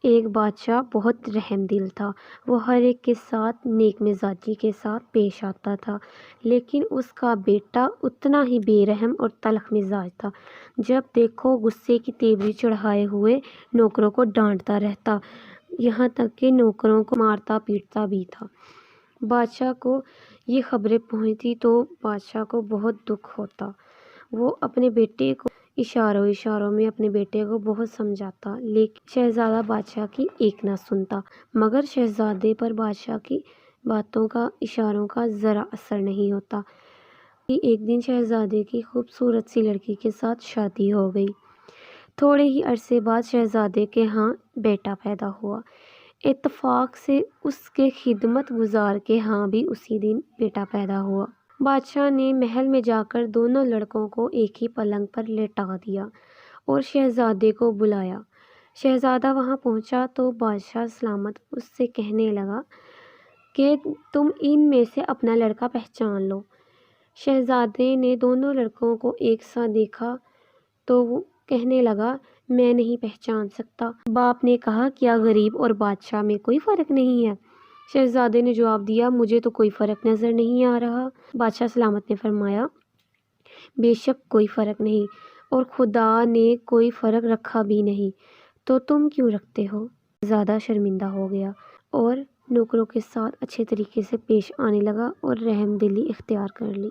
ایک بادشاہ بہت رحم دل تھا۔ وہ ہر ایک کے ساتھ نیک مزاجی کے ساتھ پیش آتا تھا، لیکن اس کا بیٹا اتنا ہی بے رحم اور تلخ مزاج تھا۔ جب دیکھو غصے کی تیوری چڑھائے ہوئے نوکروں کو ڈانٹتا رہتا، یہاں تک کہ نوکروں کو مارتا پیٹتا بھی تھا۔ بادشاہ کو یہ خبریں پہنچتی تو بادشاہ کو بہت دکھ ہوتا۔ وہ اپنے بیٹے کو اشاروں میں اپنے بیٹے کو بہت سمجھاتا، لیکن شہزادہ بادشاہ کی ایک نہ سنتا۔ مگر شہزادے پر بادشاہ کی باتوں کا، اشاروں کا ذرا اثر نہیں ہوتا۔ ایک دن شہزادے کی خوبصورت سی لڑکی کے ساتھ شادی ہو گئی۔ تھوڑے ہی عرصے بعد شہزادے کے ہاں بیٹا پیدا ہوا۔ اتفاق سے اس کے خدمت گزار کے ہاں بھی اسی دن بیٹا پیدا ہوا۔ بادشاہ نے محل میں جا کر دونوں لڑکوں کو ایک ہی پلنگ پر لیٹا دیا اور شہزادے کو بلایا۔ شہزادہ وہاں پہنچا تو بادشاہ سلامت اس سے کہنے لگا کہ تم ان میں سے اپنا لڑکا پہچان لو۔ شہزادے نے دونوں لڑکوں کو ایک ساتھ دیکھا تو وہ کہنے لگا میں نہیں پہچان سکتا۔ باپ نے کہا کیا غریب اور بادشاہ میں کوئی فرق نہیں ہے؟ شہزادے نے جواب دیا مجھے تو کوئی فرق نظر نہیں آ رہا۔ بادشاہ سلامت نے فرمایا بے شک کوئی فرق نہیں، اور خدا نے کوئی فرق رکھا بھی نہیں، تو تم کیوں رکھتے ہو؟ زیادہ شرمندہ ہو گیا اور نوکروں کے ساتھ اچھے طریقے سے پیش آنے لگا اور رحم دلی اختیار کر لی۔